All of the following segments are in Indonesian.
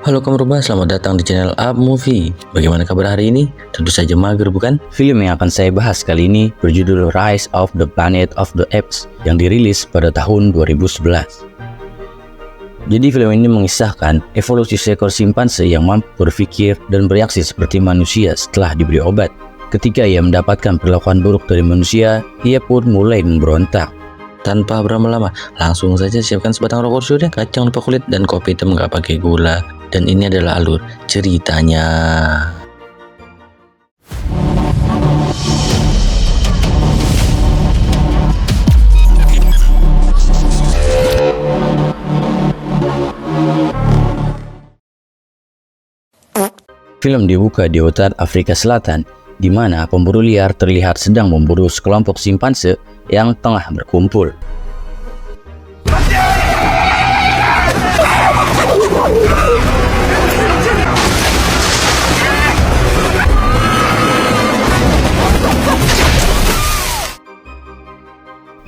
Halo kamu rubah, selamat datang di channel Up Movie. Bagaimana kabar hari ini? Tentu saja mager bukan? Film yang akan saya bahas kali ini berjudul Rise of the Planet of the Apes yang dirilis pada tahun 2011. Jadi film ini mengisahkan evolusi seekor simpanse yang mampu berpikir dan bereaksi seperti manusia setelah diberi obat. Ketika ia mendapatkan perlakuan buruk dari manusia, ia pun mulai memberontak. Tanpa berlama-lama, langsung saja siapkan sebatang rokok sudah, kacang lupa kulit, dan kopi hitam nggak pakai gula. Dan ini adalah alur ceritanya. Film dibuka di hutan Afrika Selatan, di mana pemburu liar terlihat sedang memburu sekelompok simpanse yang tengah berkumpul.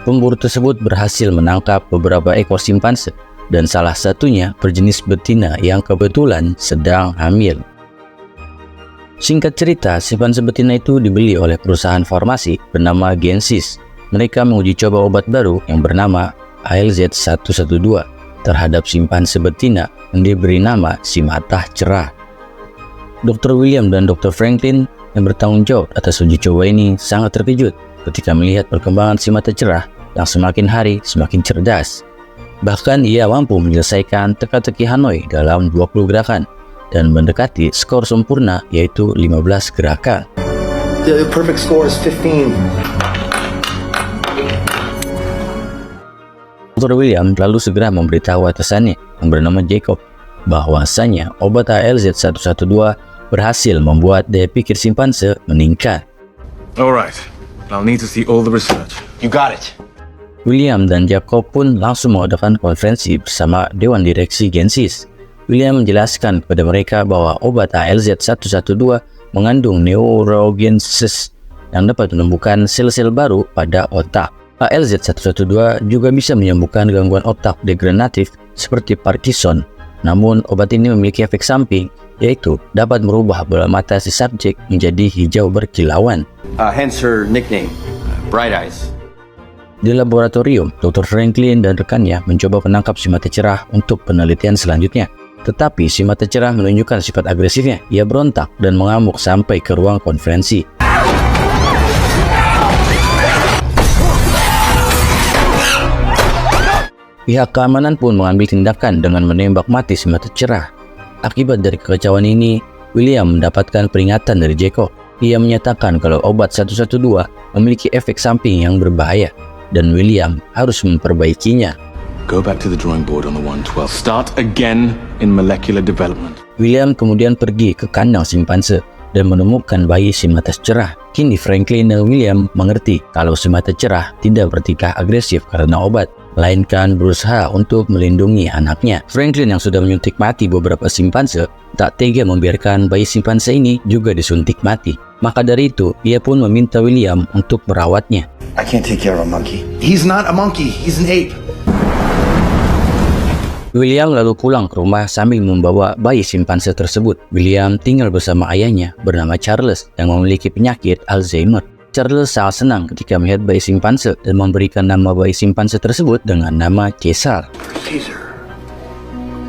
Pemburu tersebut berhasil menangkap beberapa ekor simpanse, dan salah satunya berjenis betina yang kebetulan sedang hamil. Singkat cerita, simpanse betina itu dibeli oleh perusahaan farmasi bernama Gensis. Mereka menguji coba obat baru yang bernama ALZ-112 terhadap simpanse betina yang diberi nama si Mata Cerah. Dr. William dan Dr. Franklin yang bertanggung jawab atas uji coba ini sangat terkejut ketika melihat perkembangan si Mata Cerah yang semakin hari semakin cerdas. Bahkan ia mampu menyelesaikan teka-teki Hanoi dalam 20 gerakan dan mendekati skor sempurna yaitu 15 gerakan. The perfect score is 15. Dr. William lalu segera memberitahu atasannya yang bernama Jacob bahwasanya obat ALZ-112 berhasil membuat daya pikir simpanse meningkat. Alright, I'll need to see all the research. You got it. William dan Jacob pun langsung mengadakan konferensi bersama Dewan Direksi Gensis. William menjelaskan kepada mereka bahwa obat ALZ-112 mengandung neurogenesis yang dapat menumbuhkan sel-sel baru pada otak. ALZ-112 juga bisa menyembuhkan gangguan otak degeneratif seperti Parkinson. Namun, obat ini memiliki efek samping, yaitu dapat merubah bola mata si subjek menjadi hijau berkilauan. Hence her nickname, Bright Eyes. Di laboratorium, Dr. Franklin dan rekannya mencoba menangkap si Mata Cerah untuk penelitian selanjutnya. Tetapi si Mata Cerah menunjukkan sifat agresifnya. Ia berontak dan mengamuk sampai ke ruang konferensi. Pihak keamanan pun mengambil tindakan dengan menembak mati si Mata Cerah. Akibat dari kekacauan ini, William mendapatkan peringatan dari Jacob. Ia menyatakan kalau obat 112 memiliki efek samping yang berbahaya dan William harus memperbaikinya. Go back to the drawing board on the 112. Start again in molecular development. William kemudian pergi ke kandang simpanse dan menemukan bayi si Mata Cerah. Kini Franklin dan William mengerti kalau si Mata Cerah tidak bertingkah agresif karena obat, melainkan berusaha untuk melindungi anaknya. Franklin yang sudah menyuntik mati beberapa simpanse tak tega membiarkan bayi simpanse ini juga disuntik mati. Maka dari itu, ia pun meminta William untuk merawatnya. I can't take care of a monkey. He's not a monkey, he's an ape. William lalu pulang ke rumah sambil membawa bayi simpanse tersebut. William tinggal bersama ayahnya bernama Charles yang memiliki penyakit Alzheimer. Charles sangat senang ketika melihat bayi simpanse dan memberikan nama bayi simpanse tersebut dengan nama Caesar. Caesar,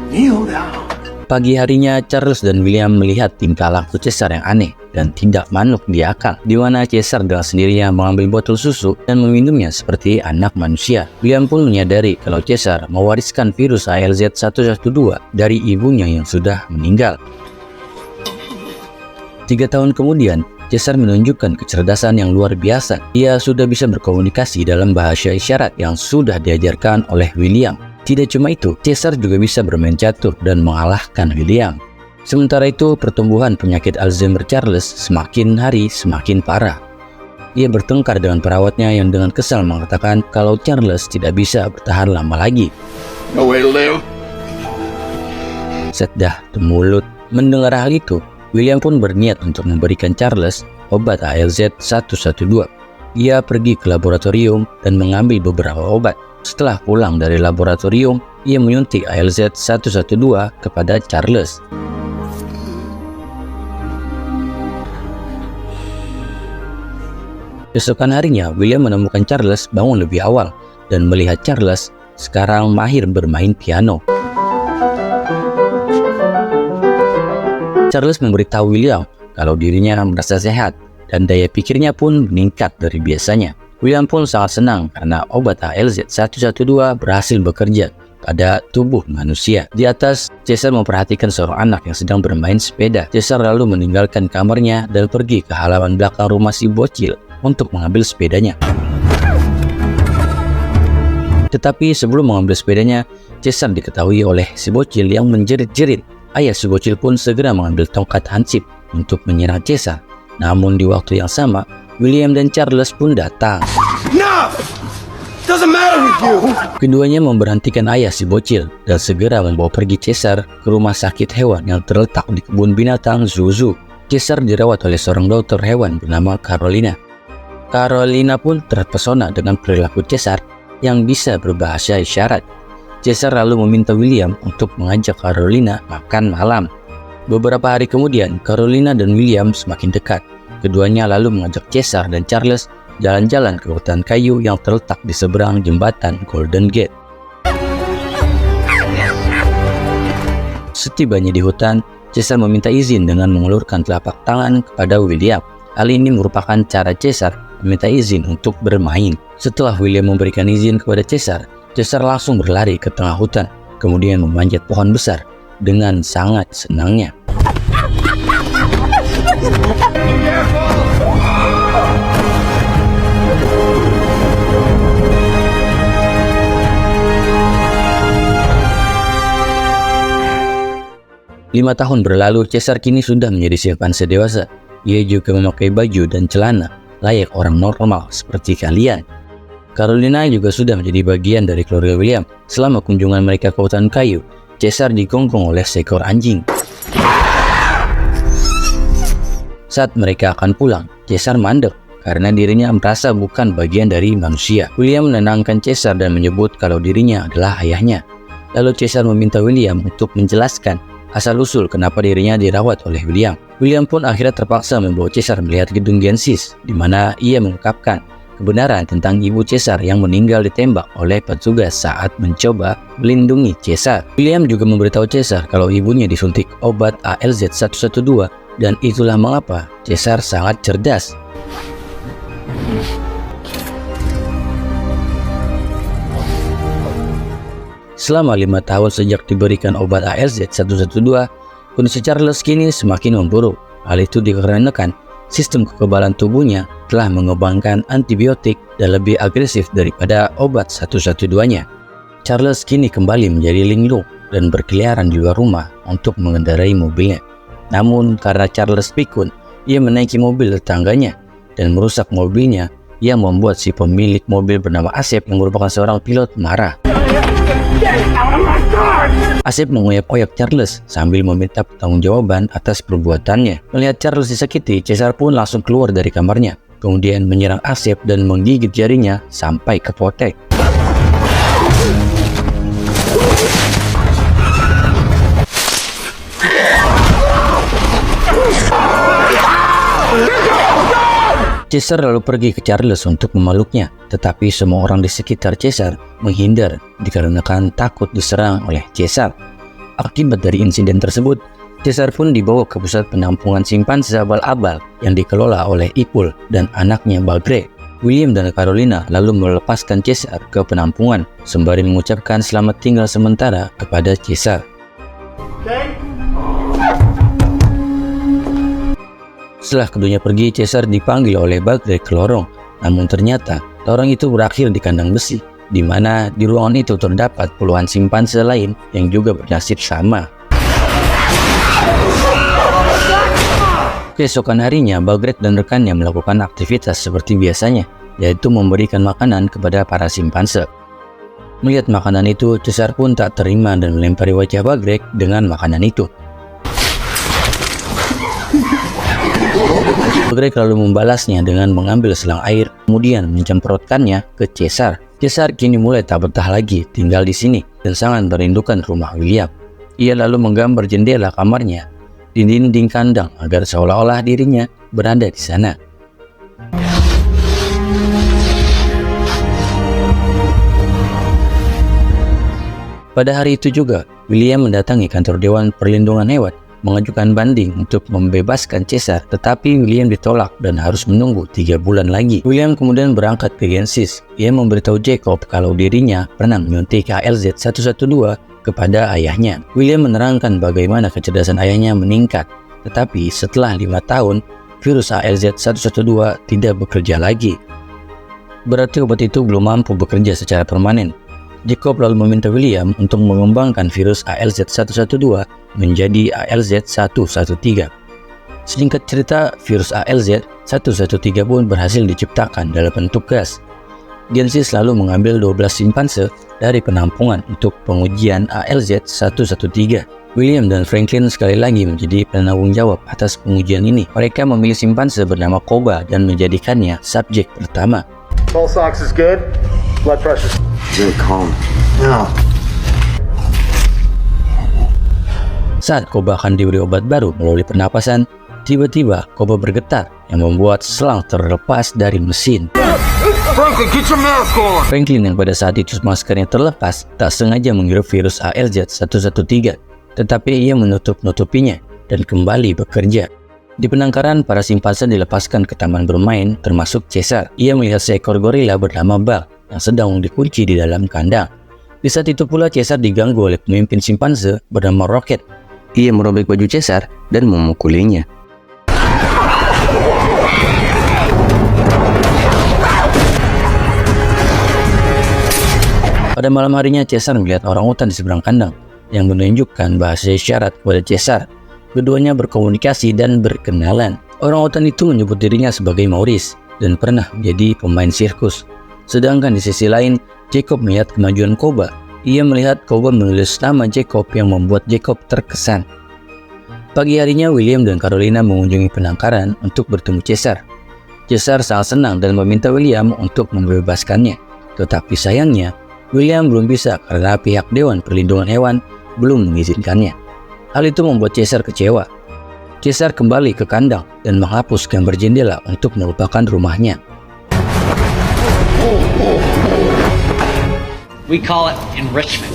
kneel down. Pagi harinya, Charles dan William melihat tingkah laku Caesar yang aneh dan tidak manuk di akal, di mana Caesar dengan sendirinya mengambil botol susu dan meminumnya seperti anak manusia. William pun menyadari kalau Caesar mewariskan virus ALZ-112 dari ibunya yang sudah meninggal. 3 tahun kemudian, Caesar menunjukkan kecerdasan yang luar biasa. Ia sudah bisa berkomunikasi dalam bahasa isyarat yang sudah diajarkan oleh William. Tidak cuma itu, Caesar juga bisa bermain catur dan mengalahkan William. Sementara itu, pertumbuhan penyakit Alzheimer Charles semakin hari semakin parah. Ia bertengkar dengan perawatnya yang dengan kesal mengatakan kalau Charles tidak bisa bertahan lama lagi. No way to live. Sedah di mulut. Mendengar hal itu, William pun berniat untuk memberikan Charles obat ALZ-112. Ia pergi ke laboratorium dan mengambil beberapa obat. Setelah pulang dari laboratorium, ia menyuntik ALZ-112 kepada Charles. Keesokan harinya, William menemukan Charles bangun lebih awal dan melihat Charles sekarang mahir bermain piano. Charles memberitahu William kalau dirinya merasa sehat dan daya pikirnya pun meningkat dari biasanya. William pun sangat senang karena obat ALZ-112 berhasil bekerja pada tubuh manusia. Di atas, Caesar memperhatikan seorang anak yang sedang bermain sepeda. Caesar lalu meninggalkan kamarnya dan pergi ke halaman belakang rumah si bocil untuk mengambil sepedanya. Tetapi sebelum mengambil sepedanya, Caesar diketahui oleh si bocil yang menjerit-jerit. Ayah si bocil pun segera mengambil tongkat hansip untuk menyerang Caesar. Namun di waktu yang sama, William dan Charles pun datang. No! Doesn't matter with you! Keduanya memberhentikan ayah si bocil dan segera membawa pergi Caesar ke rumah sakit hewan yang terletak di kebun binatang Zoo. Caesar dirawat oleh seorang dokter hewan bernama Carolina. Carolina pun terpesona dengan perilaku Caesar yang bisa berbahasa isyarat. Caesar lalu meminta William untuk mengajak Carolina makan malam. Beberapa hari kemudian, Carolina dan William semakin dekat. Keduanya lalu mengajak Caesar dan Charles jalan-jalan ke hutan kayu yang terletak di seberang jembatan Golden Gate. Setibanya di hutan, Caesar meminta izin dengan mengulurkan telapak tangan kepada William. Hal ini merupakan cara Caesar meminta izin untuk bermain. Setelah William memberikan izin kepada Caesar, Caesar langsung berlari ke tengah hutan, kemudian memanjat pohon besar dengan sangat senangnya. Lima tahun berlalu, Caesar kini sudah menjadi simpanse dewasa. Ia juga memakai baju dan celana layak orang normal seperti kalian. Carolina juga sudah menjadi bagian dari keluarga William. Selama kunjungan mereka ke hutan kayu, Caesar digonggong oleh seekor anjing. Saat mereka akan pulang, Caesar mandek karena dirinya merasa bukan bagian dari manusia. William menenangkan Caesar dan menyebut kalau dirinya adalah ayahnya. Lalu Caesar meminta William untuk menjelaskan asal-usul kenapa dirinya dirawat oleh William. William pun akhirnya terpaksa membawa Caesar melihat gedung Genesis, di mana ia mengungkapkan kebenaran tentang ibu Caesar yang meninggal ditembak oleh petugas saat mencoba melindungi Caesar. William juga memberitahu Caesar kalau ibunya disuntik obat ALZ-112 dan itulah mengapa Caesar sangat cerdas. Selama 5 tahun sejak diberikan obat ALZ-112, kondisi Charles kini semakin memburuk. Hal itu dikarenakan sistem kekebalan tubuhnya telah mengembangkan antibiotik dan lebih agresif daripada obat 112-nya. Charles kini kembali menjadi linglung dan berkeliaran di luar rumah untuk mengendarai mobilnya. Namun karena Charles pikun, ia menaiki mobil tetangganya dan merusak mobilnya yang membuat si pemilik mobil bernama Asep yang merupakan seorang pilot marah. Asep mengoyak-oyak Charles sambil meminta pertanggungjawaban atas perbuatannya. Melihat Charles disakiti, Caesar pun langsung keluar dari kamarnya, kemudian menyerang Asep dan menggigit jarinya sampai kepotek. Caesar lalu pergi ke Charles untuk memeluknya, tetapi semua orang di sekitar Caesar menghindar dikarenakan takut diserang oleh Caesar. Akibat dari insiden tersebut, Caesar pun dibawa ke pusat penampungan simpanse abal-abal yang dikelola oleh Ipul dan anaknya Bagre. William dan Carolina lalu melepaskan Caesar ke penampungan sembari mengucapkan selamat tinggal sementara kepada Caesar. Setelah keduanya pergi, Caesar dipanggil oleh Bagre ke lorong. Namun ternyata lorong itu berakhir di kandang besi, di mana di ruangan itu terdapat puluhan simpanse lain yang juga bernasib sama. Keesokan harinya, Bagre dan rekannya melakukan aktivitas seperti biasanya, yaitu memberikan makanan kepada para simpanse. Melihat makanan itu, Caesar pun tak terima dan melempari wajah Bagre dengan makanan itu. Bagre lalu membalasnya dengan mengambil selang air, kemudian mencemprotkannya ke Caesar. Caesar kini mulai tak betah lagi tinggal di sini dan sangat merindukan rumah William. Ia lalu menggambar jendela kamarnya di dinding kandang agar seolah-olah dirinya berada di sana. Pada hari itu juga, William mendatangi kantor Dewan Perlindungan Hewan mengajukan banding untuk membebaskan Caesar, tetapi William ditolak dan harus menunggu 3 bulan lagi. William kemudian berangkat ke Genesis. Ia memberitahu Jacob kalau dirinya pernah menyuntik ALZ 112 kepada ayahnya. William menerangkan bagaimana kecerdasan ayahnya meningkat, tetapi setelah 5 tahun, virus ALZ 112 tidak bekerja lagi. Berarti obat itu belum mampu bekerja secara permanen. Jacob lalu meminta William untuk mengembangkan virus ALZ 112 menjadi ALZ 113. Singkat cerita, virus ALZ 113 pun berhasil diciptakan dalam bentuk gas. Genesis lalu mengambil 12 simpanse dari penampungan untuk pengujian ALZ 113. William dan Franklin sekali lagi menjadi penanggung jawab atas pengujian ini. Mereka memilih simpanse bernama Koba dan menjadikannya subjek pertama. Pulse ox is good. Blood pressure. Very calm. No. Saat Koba akan diberi obat baru melalui pernapasan, tiba-tiba Koba bergetar yang membuat selang terlepas dari mesin. Franklin, get your mask on. Franklin yang pada saat itu maskernya terlepas tak sengaja menghirup virus ALZ 113, tetapi ia menutup-nutupinya dan kembali bekerja. Di penangkaran, para simpanse dilepaskan ke taman bermain termasuk Caesar. Ia melihat seekor gorila bernama Buck yang sedang dikunci di dalam kandang. Di saat itu pula Caesar diganggu oleh pemimpin simpanse bernama Rocket. Ia merobek baju Caesar dan memukulinya. Pada malam harinya Caesar melihat orangutan di seberang kandang yang menunjukkan bahasa isyarat kepada Caesar. Keduanya berkomunikasi dan berkenalan. Orangutan itu menyebut dirinya sebagai Maurice dan pernah menjadi pemain sirkus. Sedangkan di sisi lain, Jacob melihat kemajuan Koba. Ia melihat Koba menulis nama Jacob yang membuat Jacob terkesan. Pagi harinya, William dan Carolina mengunjungi penangkaran untuk bertemu Caesar. Caesar sangat senang dan meminta William untuk membebaskannya. Tetapi sayangnya, William belum bisa karena pihak Dewan Perlindungan Hewan belum mengizinkannya. Hal itu membuat Caesar kecewa. Caesar kembali ke kandang dan menghapus gambar jendela untuk melupakan rumahnya. We call it enrichment.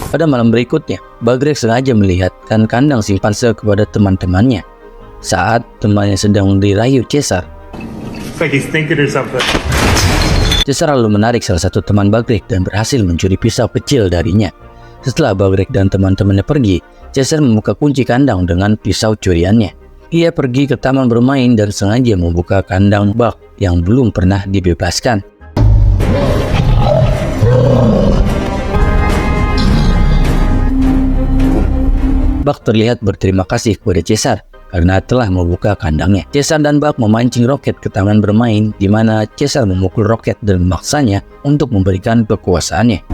Pada malam berikutnya, Bagrek sengaja melihatkan kandang simpanse kepada teman-temannya. Saat temannya sedang dirayu Caesar, It's like he's thinking or something. Caesar lalu menarik salah satu teman Bagrek dan berhasil mencuri pisau kecil darinya. Setelah Bagrek dan teman-temannya pergi, Caesar membuka kunci kandang dengan pisau curiannya. Ia pergi ke taman bermain dan sengaja membuka kandang Buck yang belum pernah dibebaskan. Buck terlihat berterima kasih kepada Caesar karena telah membuka kandangnya. Caesar dan Buck memancing Rocket ke taman bermain, di mana Caesar memukul Rocket dan memaksanya untuk memberikan kekuasaannya.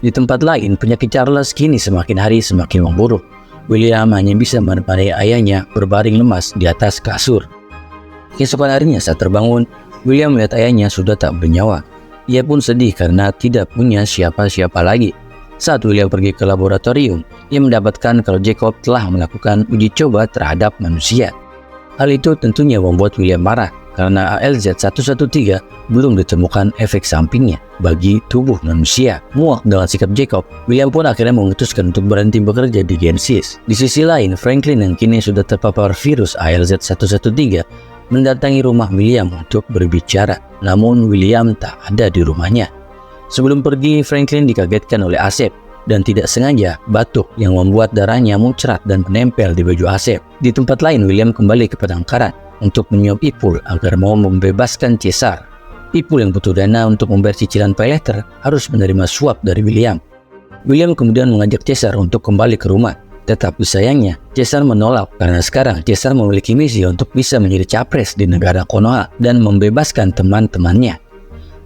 Di tempat lain, penyakit Charles kini semakin hari semakin memburuk. William hanya bisa menemani ayahnya berbaring lemas di atas kasur. Keesokan harinya saat terbangun, William melihat ayahnya sudah tak bernyawa. Ia pun sedih karena tidak punya siapa-siapa lagi. Saat William pergi ke laboratorium, ia mendapatkan kalau Jacob telah melakukan uji coba terhadap manusia. Hal itu tentunya membuat William marah karena ALZ 113 belum ditemukan efek sampingnya bagi tubuh manusia. Muak dengan sikap Jacob, William pun akhirnya memutuskan untuk berhenti bekerja di Genesis. Di sisi lain, Franklin yang kini sudah terpapar virus ALZ 113 mendatangi rumah William untuk berbicara, namun William tak ada di rumahnya. Sebelum pergi, Franklin dikagetkan oleh Asep dan tidak sengaja batuk yang membuat darahnya muncrat dan menempel di baju Asep. Di tempat lain, William kembali ke penangkaran untuk menyuap Ipul agar mau membebaskan Caesar. Ipul yang butuh dana untuk membayar cicilan paylater harus menerima suap dari William. William kemudian mengajak Caesar untuk kembali ke rumah. Tetapi sayangnya, Caesar menolak karena sekarang Caesar memiliki misi untuk bisa menjadi capres di negara Konoha dan membebaskan teman-temannya.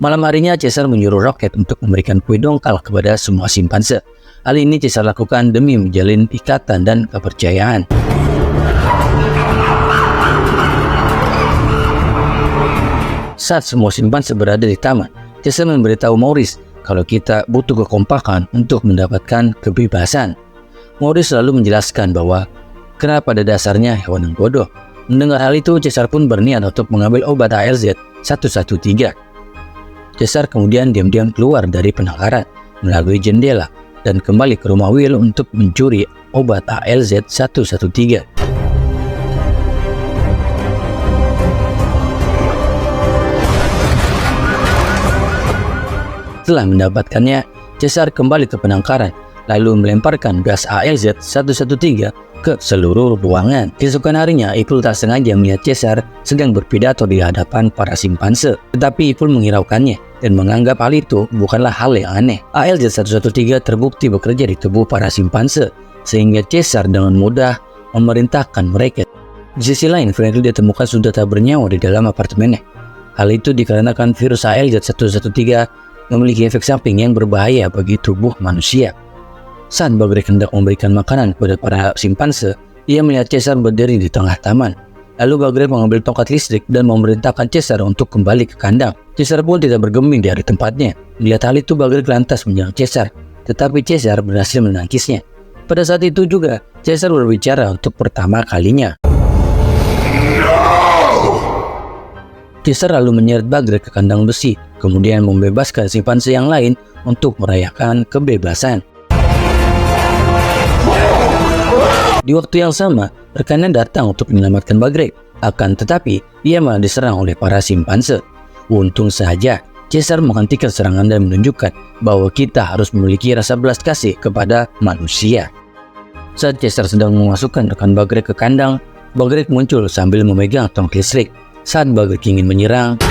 Malam harinya, Caesar menyuruh Rocket untuk memberikan kue dongkal kepada semua simpanse. Hal ini Caesar lakukan demi menjalin ikatan dan kepercayaan. Saat semua simpanse berada di taman, Caesar memberitahu Maurice kalau kita butuh kekompakan untuk mendapatkan kebebasan. Maurice selalu menjelaskan bahwa kera pada dasarnya hewan yang bodoh. Mendengar hal itu, Caesar pun berniat untuk mengambil obat ALZ 113. Caesar kemudian diam-diam keluar dari penangkaran melalui jendela dan kembali ke rumah Will untuk mencuri obat ALZ 113. Setelah mendapatkannya, Caesar kembali ke penangkaran, lalu melemparkan gas ALZ 113 ke seluruh ruangan. Keesokan harinya, Ipul tak sengaja melihat Caesar sedang berpidato di hadapan para simpanse. Tetapi Ipul menghiraukannya dan menganggap hal itu bukanlah hal yang aneh. ALZ 113 terbukti bekerja di tubuh para simpanse, sehingga Caesar dengan mudah memerintahkan mereka. Di sisi lain, Friendly ditemukan sudah tak bernyawa di dalam apartemennya. Hal itu dikarenakan virus ALZ 113 memiliki efek samping yang berbahaya bagi tubuh manusia. Saat Bagric hendak memberikan makanan kepada para simpanse, ia melihat Caesar berdiri di tengah taman. Lalu Bagric mengambil tongkat listrik dan memerintahkan Caesar untuk kembali ke kandang. Caesar pun tidak bergeming dari tempatnya. Melihat hal itu, Bagric lantas menyerang Caesar, tetapi Caesar berhasil menangkisnya. Pada saat itu juga, Caesar berbicara untuk pertama kalinya. Caesar lalu menyeret Bagric ke kandang besi, kemudian membebaskan simpanse yang lain untuk merayakan kebebasan. Di waktu yang sama, rekannya datang untuk menyelamatkan Bagric. Akan tetapi, ia malah diserang oleh para simpanse. Untung saja, Caesar menghentikan serangan dan menunjukkan bahwa kita harus memiliki rasa belas kasih kepada manusia. Saat Caesar sedang memasukkan rekan Bagric ke kandang, Bagric muncul sambil memegang tongkat listrik. Saat Bagric ingin menyerang,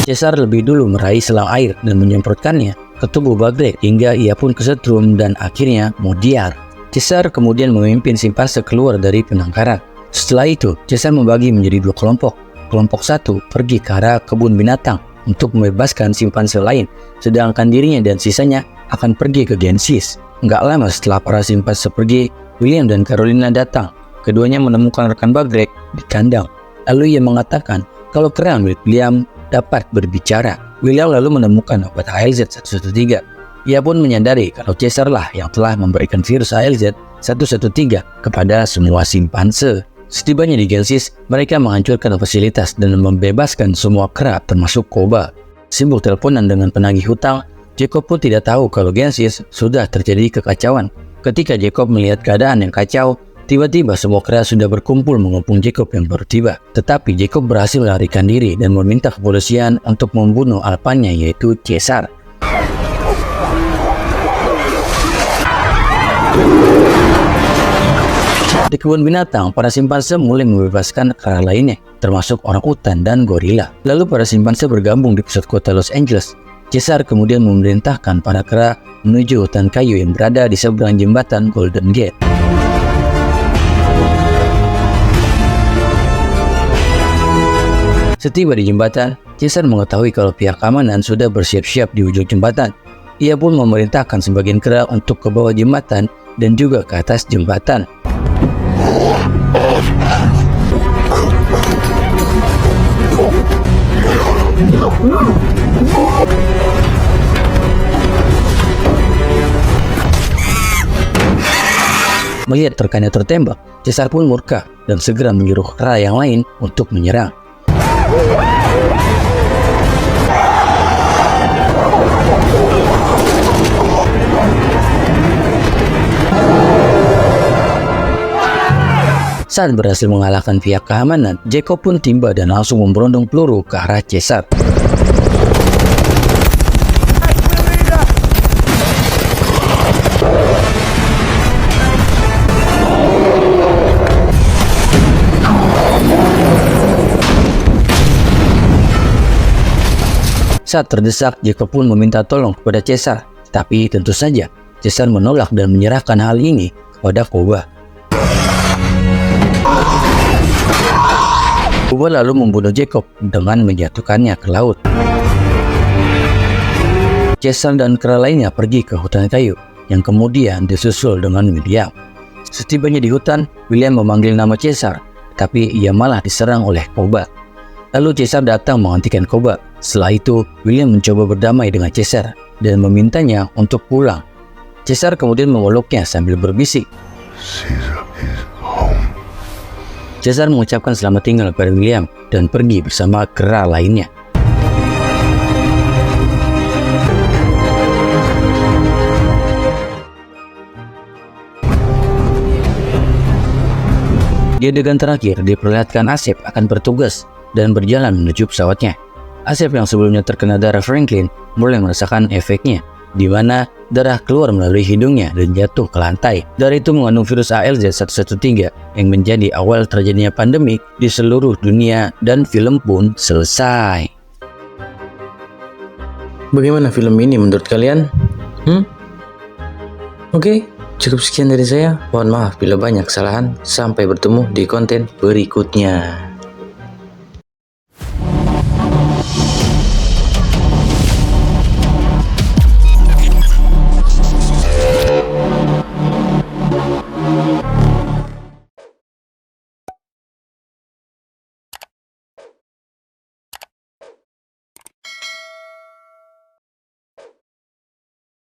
Caesar lebih dulu meraih selang air dan menyemprotkannya ke tubuh Bagric hingga ia pun kesetrum dan akhirnya modiar. Caesar kemudian memimpin simpanse keluar dari penangkaran. Setelah itu, Caesar membagi menjadi dua kelompok. Kelompok satu pergi ke arah kebun binatang untuk membebaskan simpanse lain, sedangkan dirinya dan sisanya akan pergi ke Genesis. Enggak lama setelah para simpanse pergi, William dan Carolina datang. Keduanya menemukan rekan Bagric di kandang. Lalu ia mengatakan kalau kera milik William dapat berbicara. William lalu menemukan obat ALZ 113. Ia pun menyadari kalau Caesar lah yang telah memberikan virus ALZ 113 kepada semua simpanse. Setibanya di Genesis, mereka menghancurkan fasilitas dan membebaskan semua kera termasuk Koba. Sibuk teleponan dengan penagih hutang, Jacob pun tidak tahu kalau Genesis sudah terjadi kekacauan. Ketika Jacob melihat keadaan yang kacau, tiba-tiba semua kera sudah berkumpul mengepung Jacob yang baru tiba. Tetapi Jacob berhasil melarikan diri dan meminta kepolisian untuk membunuh alpanya, yaitu Caesar. Di kebun binatang, para simpanse mulai membebaskan kera lainnya, termasuk orang utan dan gorila. Lalu para simpanse bergabung di pusat kota Los Angeles. Caesar kemudian memerintahkan para kera menuju hutan kayu yang berada di seberang jembatan Golden Gate. Setiba di jembatan, Caesar mengetahui kalau pihak keamanan sudah bersiap-siap di ujung jembatan. Ia pun memerintahkan sebagian kera untuk ke bawah jembatan dan juga ke atas jembatan. Melihat rekannya tertembak, Caesar pun murka dan segera menyuruh kera yang lain untuk menyerang. Saat berhasil mengalahkan pihak keamanan, Jacob pun tiba dan langsung memberondong peluru ke arah Caesar. Saat terdesak, Jacob pun meminta tolong kepada Caesar, tapi tentu saja Caesar menolak dan menyerahkan hal ini kepada Koba. Koba lalu membunuh Jacob dengan menjatuhkannya ke laut. Caesar dan kera lainnya pergi ke hutan kayu, yang kemudian disusul dengan William. Setibanya di hutan, William memanggil nama Caesar, tapi ia malah diserang oleh Koba. Lalu Caesar datang menghentikan Koba. Setelah itu, William mencoba berdamai dengan Caesar dan memintanya untuk pulang. Caesar kemudian memeluknya sambil berbisik. Caesar mengucapkan selamat tinggal pada William dan pergi bersama kera lainnya. Di adegan terakhir, diperlihatkan Asep akan bertugas dan berjalan menuju pesawatnya. Asep yang sebelumnya terkena darah Franklin mulai merasakan efeknya, di mana darah keluar melalui hidungnya dan jatuh ke lantai. Darah itu mengandung virus ALZ113 yang menjadi awal terjadinya pandemik di seluruh dunia dan film pun selesai. Bagaimana film ini menurut kalian? Oke, cukup sekian dari saya. Mohon maaf bila banyak kesalahan. Sampai bertemu di konten berikutnya.